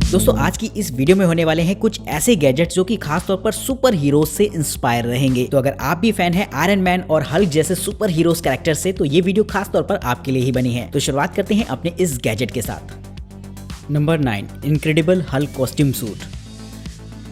दोस्तों आज की इस वीडियो में होने वाले हैं कुछ ऐसे गैजेट्स जो कि खास तौर पर सुपर हीरोज से इंस्पायर रहेंगे। तो अगर आप भी फैन हैं आयरन मैन और हल्क जैसे सुपर हीरोज कैरेक्टर से तो ये वीडियो खास तौर पर आपके लिए ही बनी है। तो शुरुआत करते हैं अपने इस गैजेट के साथ। Number 9, incredible Hulk costume suit.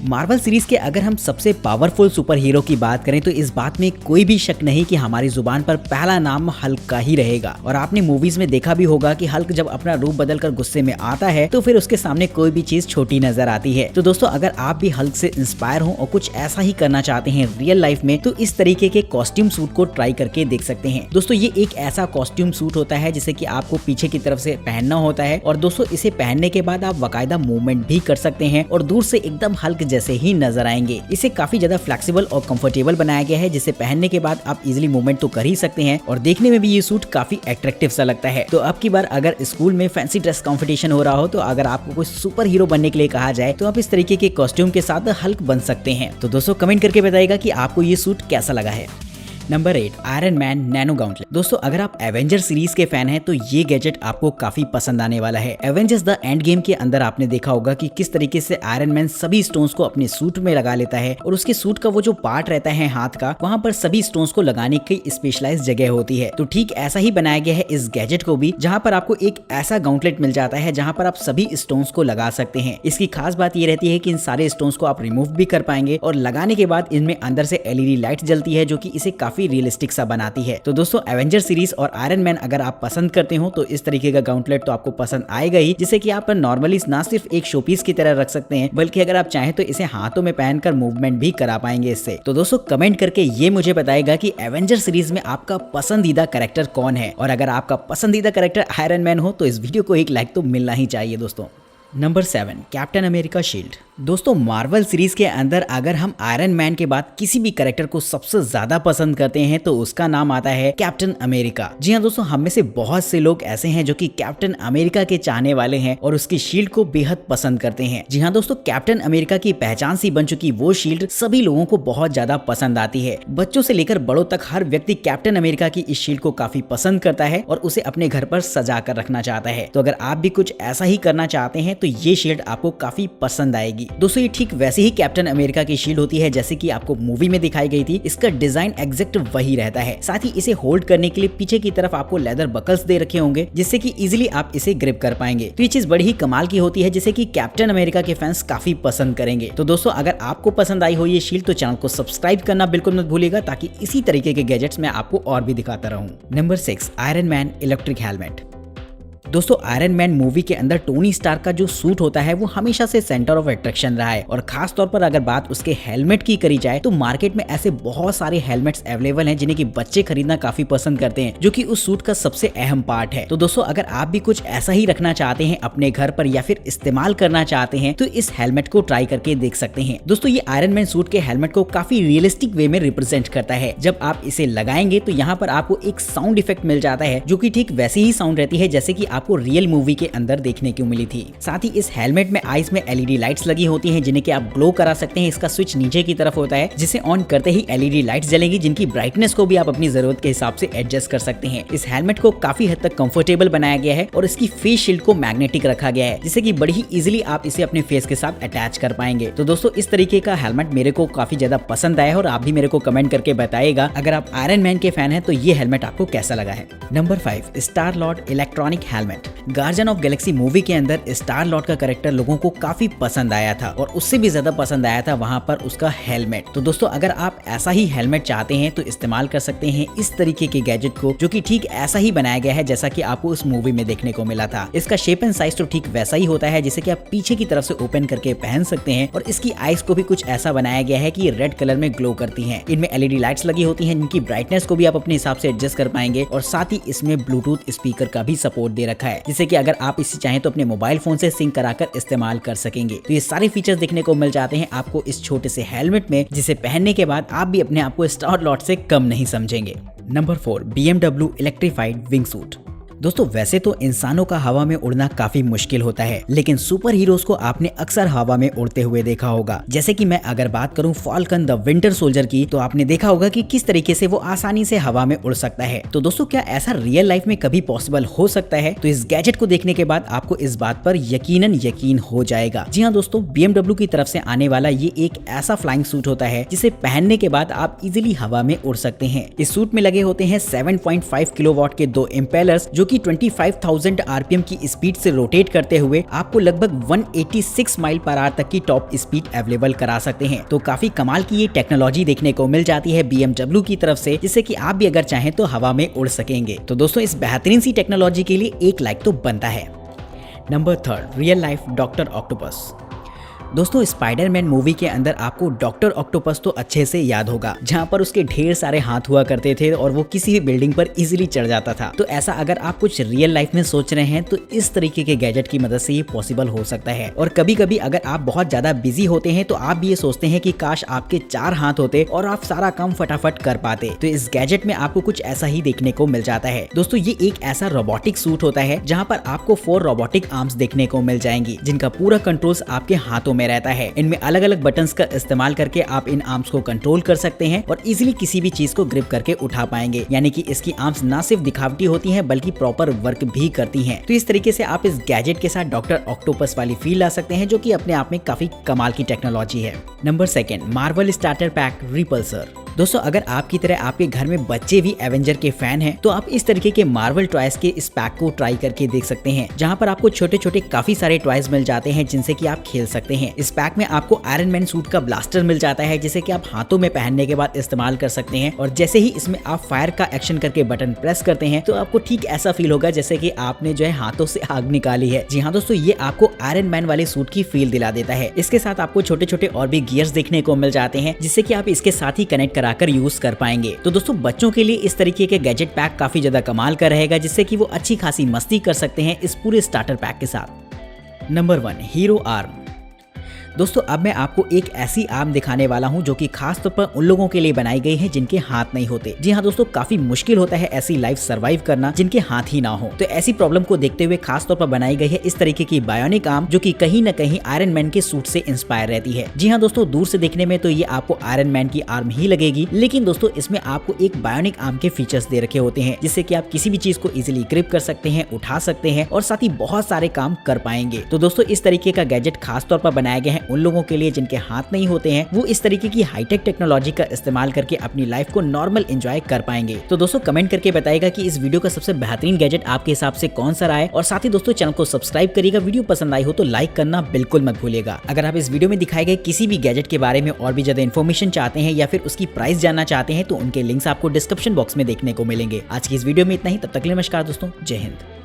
Marvel series के अगर हम सबसे पावरफुल सुपर हीरो की बात करें तो इस बात में कोई भी शक नहीं कि हमारी जुबान पर पहला नाम हल्क का ही रहेगा। और आपने मूवीज में देखा भी होगा कि हल्क जब अपना रूप बदलकर गुस्से में आता है तो फिर उसके सामने कोई भी चीज छोटी नजर आती है। तो दोस्तों अगर आप भी हल्क से इंस्पायर हो और कुछ ऐसा ही करना चाहते हैं रियल लाइफ में तो इस तरीके के कॉस्ट्यूम सूट को ट्राई करके देख सकते हैं। दोस्तों ये एक ऐसा कॉस्ट्यूम सूट होता है जिसे कि आपको पीछे की तरफ से पहनना होता है और दोस्तों इसे पहनने के बाद आप बाकायदा मूवमेंट भी कर सकते हैं और दूर से एकदम हल्क जैसे ही नजर आएंगे। इसे काफी ज्यादा फ्लेक्सिबल और कंफर्टेबल बनाया गया है जिसे पहनने के बाद आप इजीली मूवमेंट तो कर ही सकते हैं और देखने में भी ये सूट काफी अट्रैक्टिव सा लगता है। तो अब की बार अगर स्कूल में फैंसी ड्रेस कंपटीशन हो रहा हो तो अगर आपको कोई सुपर हीरो बनने के लिए कहा जाए तो आप इस तरीके के कॉस्ट्यूम के साथ हल्क बन सकते हैं। तो दोस्तों कमेंट करके बताइएगा कि आपको ये सूट कैसा लगा है। Number 8, Iron Man nano gauntlet. दोस्तों अगर आप एवेंजर सीरीज के फैन हैं तो ये गैजेट आपको काफी पसंद आने वाला है। एवेंजर्स द एंड गेम के अंदर आपने देखा होगा कि किस तरीके से आयरन मैन सभी स्टोन्स को अपने सूट में लगा लेता है और उसके सूट का वो जो पार्ट रहता है हाथ का वहां पर सभी स्टोन्स को लगाने की स्पेशलाइज जगह होती है। तो ठीक ऐसा ही बनाया गया है इस गैजेट को भी, जहां पर आपको एक ऐसा गाउंटलेट मिल जाता है जहां पर आप सभी स्टोन्स को लगा सकते हैं। इसकी खास बात ये रहती है कि इन सारे स्टोन्स को आप रिमूव भी कर पाएंगे और लगाने के बाद इनमें अंदर से एलईडी लाइट जलती है जो कि इसे काफी रियलिस्टिक सा बनाती है। तो दोस्तों एवेंजर सीरीज और आयरन मैन अगर आप पसंद करते हो तो इस तरीके का गाउंटलेट तो आपको पसंद आएगा ही, जिसे कि आप नॉर्मली ना सिर्फ एक शोपीस की तरह रख सकते हैं बल्कि अगर आप चाहें तो इसे हाथों में पहनकर मूवमेंट भी करा पाएंगे इससे। तो दोस्तों कमेंट करके ये मुझे बताएगा कि एवेंजर सीरीज में आपका पसंदीदा कैरेक्टर कौन है और अगर आपका पसंदीदा कैरेक्टर आयरन मैन हो तो इस वीडियो को एक लाइक तो मिलना ही चाहिए दोस्तों। Number 7, captain America shield. दोस्तों मार्वल सीरीज के अंदर अगर हम आयरन मैन के बाद किसी भी कैरेक्टर को सबसे ज्यादा पसंद करते हैं तो उसका नाम आता है कैप्टन अमेरिका। जी हाँ दोस्तों, हम में से बहुत से लोग ऐसे हैं जो कि कैप्टन अमेरिका के चाहने वाले हैं और उसकी शील्ड को बेहद पसंद करते हैं। जी हाँ दोस्तों, कैप्टन अमेरिका की पहचान सी बन चुकी वो शील्ड सभी लोगों को बहुत ज्यादा पसंद आती है। बच्चों से लेकर बड़ों तक हर व्यक्ति कैप्टन अमेरिका की इस शील्ड को काफी पसंद करता है और उसे अपने घर पर सजा कर रखना चाहता है। तो अगर आप भी कुछ ऐसा ही करना चाहते हैं तो ये शील्ड आपको काफी पसंद आएगी। दोस्तों ये ठीक वैसे ही कैप्टन अमेरिका की शील्ड होती है जैसे कि आपको मूवी में दिखाई गई थी। इसका डिजाइन एग्जैक्ट वही रहता है। साथ ही इसे होल्ड करने के लिए पीछे की तरफ आपको लेदर बकल्स दे रखे होंगे जिससे कि इजीली आप इसे ग्रिप कर पाएंगे। तो ये चीज बड़ी ही कमाल की होती है जिसे कि कैप्टन अमेरिका के फैंस काफी पसंद करेंगे। तो दोस्तों अगर आपको पसंद आई हो ये शील्ड तो चैनल को सब्सक्राइब करना बिल्कुल मत भूलिएगा ताकि इसी तरीके के गैजेट्स मैं आपको और भी दिखाता रहूं। Number 6, iron man electric helmet. दोस्तों आयरन मैन मूवी के अंदर टोनी स्टार्क का जो सूट होता है वो हमेशा से सेंटर ऑफ अट्रैक्शन रहा है और खास तौर पर अगर बात उसके हेलमेट की करी जाए तो मार्केट में ऐसे बहुत सारे हेलमेट्स अवेलेबल हैं जिन्हें कि बच्चे खरीदना काफी पसंद करते हैं जो कि उस सूट का सबसे अहम पार्ट है। तो दोस्तों अगर आप भी कुछ ऐसा ही रखना चाहते हैं अपने घर पर या फिर इस्तेमाल करना चाहते हैं तो इस हेलमेट को ट्राई करके देख सकते हैं। दोस्तों ये आयरन मैन सूट के हेलमेट को काफी रियलिस्टिक वे में रिप्रेजेंट करता है। जब आप इसे लगाएंगे तो यहाँ पर आपको एक साउंड इफेक्ट मिल जाता है जो कि ठीक वैसी ही साउंड रहती है जैसे कि आपको रियल मूवी के अंदर देखने को मिली थी। साथ ही इस हेलमेट में आईज में एलईडी लाइट्स लगी होती हैं जिन्हें कि आप ग्लो करा सकते हैं। इसका स्विच नीचे की तरफ होता है जिसे ऑन करते ही एलईडी लाइट्स जलेंगी जिनकी ब्राइटनेस को भी आप अपनी जरूरत के हिसाब से एडजस्ट कर सकते हैं। इस हेलमेट को काफी हद तक कंफर्टेबल बनाया गया है और इसकी फेस शील्ड को मैग्नेटिक रखा गया है जिससे कि बड़ी ही इजीली आप इसे अपने फेस के साथ अटैच कर पाएंगे। तो दोस्तों इस तरीके का हेलमेट मेरे को काफी ज्यादा पसंद आया है और आप भी मेरे को कमेंट करके बताइएगा अगर आप आयरन मैन के फैन हैं तो ये हेलमेट आपको कैसा लगा है। Number 5, star Lord electronic helmet. Guardian of Galaxy movie के अंदर स्टार लॉर्ड का कैरेक्टर लोगों को काफी पसंद आया था और उससे भी ज्यादा पसंद आया था वहां पर उसका हेलमेट। तो दोस्तों अगर आप ऐसा ही हेलमेट चाहते हैं तो इस्तेमाल कर सकते हैं इस तरीके के गैजेट को जो कि ठीक ऐसा ही बनाया गया है जैसा कि आपको उस मूवी में देखने को मिला था। इसका शेप एंड साइज तो ठीक वैसा ही होता है जिसे कि आप पीछे की तरफ से ओपन करके पहन सकते हैं और इसकी आईज को भी कुछ ऐसा बनाया गया है कि रेड कलर में ग्लो करती हैं। इनमें एलईडी लाइट्स लगी होती हैं जिनकी ब्राइटनेस को भी आप अपने हिसाब से एडजस्ट कर पाएंगे और साथ ही इसमें ब्लूटूथ स्पीकर का भी सपोर्ट दे रखा है जिससे कि अगर आप इसे चाहें तो अपने मोबाइल फोन से सिंक कराकर इस्तेमाल कर सकेंगे। तो ये सारे फीचर्स देखने को मिल जाते हैं आपको इस छोटे से हेलमेट में जिसे पहनने के बाद आप भी अपने आप को स्टार लॉर्ड से कम नहीं समझेंगे। Number 4, BMW electrified wing suit. दोस्तों वैसे तो इंसानों का हवा में उड़ना काफी मुश्किल होता है, लेकिन सुपर हीरोज को आपने अक्सर हवा में उड़ते हुए देखा होगा। जैसे कि मैं अगर बात करूं फाल्कन द विंटर सोल्जर की, तो आपने देखा होगा कि किस तरीके से वो आसानी से हवा में उड़ सकता है। तो दोस्तों क्या ऐसा रियल लाइफ में कभी पॉसिबल हो सकता है? तो इस गैजेट को देखने के बाद आपको इस बात पर यकीनन यकीन हो जाएगा। जी हाँ दोस्तों, BMW की तरफ से आने वाला ये एक ऐसा फ्लाइंग सूट होता है जिसे पहनने के बाद आप इजिली हवा में उड़ सकते हैं। इस सूट में लगे होते हैं 7.5 किलोवाट के 2 इम्पेलर्स जो कि 25,000 RPM की स्पीड से रोटेट करते हुए आपको लगभग 186 माइल पर आवर तक की टॉप स्पीड अवेलेबल करा सकते हैं। तो काफी कमाल की ये टेक्नोलॉजी देखने को मिल जाती है BMW की तरफ से, जिससे कि आप भी अगर चाहें तो हवा में उड़ सकेंगे। तो दोस्तों इस बेहतरीन सी टेक्नोलॉजी के लिए एक लाइक तो बनता है। Number 3, real life doctor octopus. दोस्तों स्पाइडरमैन मूवी के अंदर आपको डॉक्टर ऑक्टोपस तो अच्छे से याद होगा, जहां पर उसके ढेर सारे हाथ हुआ करते थे और वो किसी भी बिल्डिंग पर इजीली चढ़ जाता था। तो ऐसा अगर आप कुछ रियल लाइफ में सोच रहे हैं तो इस तरीके के गैजेट की मदद से ये पॉसिबल हो सकता है। और कभी कभी अगर आप बहुत ज्यादा बिजी होते हैं तो आप भी ये सोचते हैं कि काश आपके 4 हाथ होते और आप सारा काम फटाफट कर पाते। तो इस गैजेट में आपको कुछ ऐसा ही देखने को मिल जाता है। दोस्तों ये एक ऐसा रोबोटिक सूट होता है जहाँ पर आपको 4 रोबोटिक आर्म्स देखने को मिल जाएंगी, जिनका पूरा कंट्रोल्स आपके हाथों में रहता है। इनमें अलग अलग बटन्स का इस्तेमाल करके आप इन आर्म्स को कंट्रोल कर सकते हैं और इजीली किसी भी चीज को ग्रिप करके उठा पाएंगे। यानी कि इसकी आर्म्स ना सिर्फ दिखावटी होती हैं बल्कि प्रॉपर वर्क भी करती हैं। तो इस तरीके से आप इस गैजेट के साथ डॉक्टर ऑक्टोपस वाली फील ला सकते हैं, जो कि अपने आप में काफी कमाल की टेक्नोलॉजी है। Number 2, Marvel starter pack repulsor. दोस्तों अगर आपकी तरह आपके घर में बच्चे भी एवेंजर के फैन हैं तो आप इस तरीके के मार्वल टॉयज के इस पैक को ट्राई करके देख सकते हैं, जहां पर आपको छोटे छोटे काफी सारे टॉयज मिल जाते हैं जिनसे कि आप खेल सकते हैं। इस पैक में आपको आयरन मैन सूट का ब्लास्टर मिल जाता है, जिसे कि आप हाथों में पहनने के बाद इस्तेमाल कर सकते हैं। और जैसे ही इसमें आप फायर का एक्शन करके बटन प्रेस करते हैं तो आपको ठीक ऐसा फील होगा जैसे कि आपने जो है हाथों से आग निकाली है। जी हाँ दोस्तों, ये आपको आयरन मैन वाले सूट की फील दिला देता है। इसके साथ आपको छोटे छोटे और भी गियर्स देखने को मिल जाते हैं, जिससे कि आप इसके साथ ही कनेक्ट कराकर यूज कर पाएंगे। तो दोस्तों बच्चों के लिए इस तरीके के गैजेट पैक काफी ज्यादा कमाल का रहेगा, जिससे कि वो अच्छी खासी मस्ती कर सकते हैं इस पूरे स्टार्टर पैक के साथ। Number 1, hero arm. दोस्तों अब मैं आपको एक ऐसी आर्म दिखाने वाला हूं जो कि खास तौर पर उन लोगों के लिए बनाई गई है जिनके हाथ नहीं होते। जी हाँ दोस्तों, काफी मुश्किल होता है ऐसी लाइफ सरवाइव करना जिनके हाथ ही ना हो। तो ऐसी प्रॉब्लम को देखते हुए खास तौर पर बनाई गई है इस तरीके की बायोनिक आर्म, जो कि कहीं न कहीं आयरन मैन के सूट से इंस्पायर रहती है। जी हाँ दोस्तों, दूर से देखने में तो ये आपको आयरन मैन की आर्म ही लगेगी, लेकिन दोस्तों इसमें आपको एक बायोनिक आर्म के फीचर्स दे रखे होते हैं, जिससे कि आप किसी भी चीज को इजिली ग्रिप कर सकते हैं, उठा सकते हैं और साथ ही बहुत सारे काम कर पाएंगे। तो दोस्तों इस तरीके का गैजेट खास तौर पर बनाया गया है उन लोगों के लिए जिनके हाथ नहीं होते हैं, वो इस तरीके की हाईटेक टेक्नोलॉजी का इस्तेमाल करके अपनी लाइफ को नॉर्मल एंजॉय कर पाएंगे। तो दोस्तों कमेंट करके बताइएगा कि इस वीडियो का सबसे बेहतरीन गैजेट आपके हिसाब से कौन सा रहा है, और साथ ही दोस्तों चैनल को सब्सक्राइब करिएगा। वीडियो पसंद आई हो तो लाइक करना बिल्कुल मत भूलिएगा। अगर आप इस वीडियो में दिखाए गए किसी भी गैजेट के बारे में और भी ज्यादा इन्फॉर्मेशन चाहते हैं या फिर उसकी प्राइस जानना चाहते हैं तो उनके लिंक्स आपको डिस्क्रिप्शन बॉक्स में देखने को मिलेंगे। आज की इस वीडियो में इतना ही, तब तक के लिए नमस्कार दोस्तों, जय हिंद।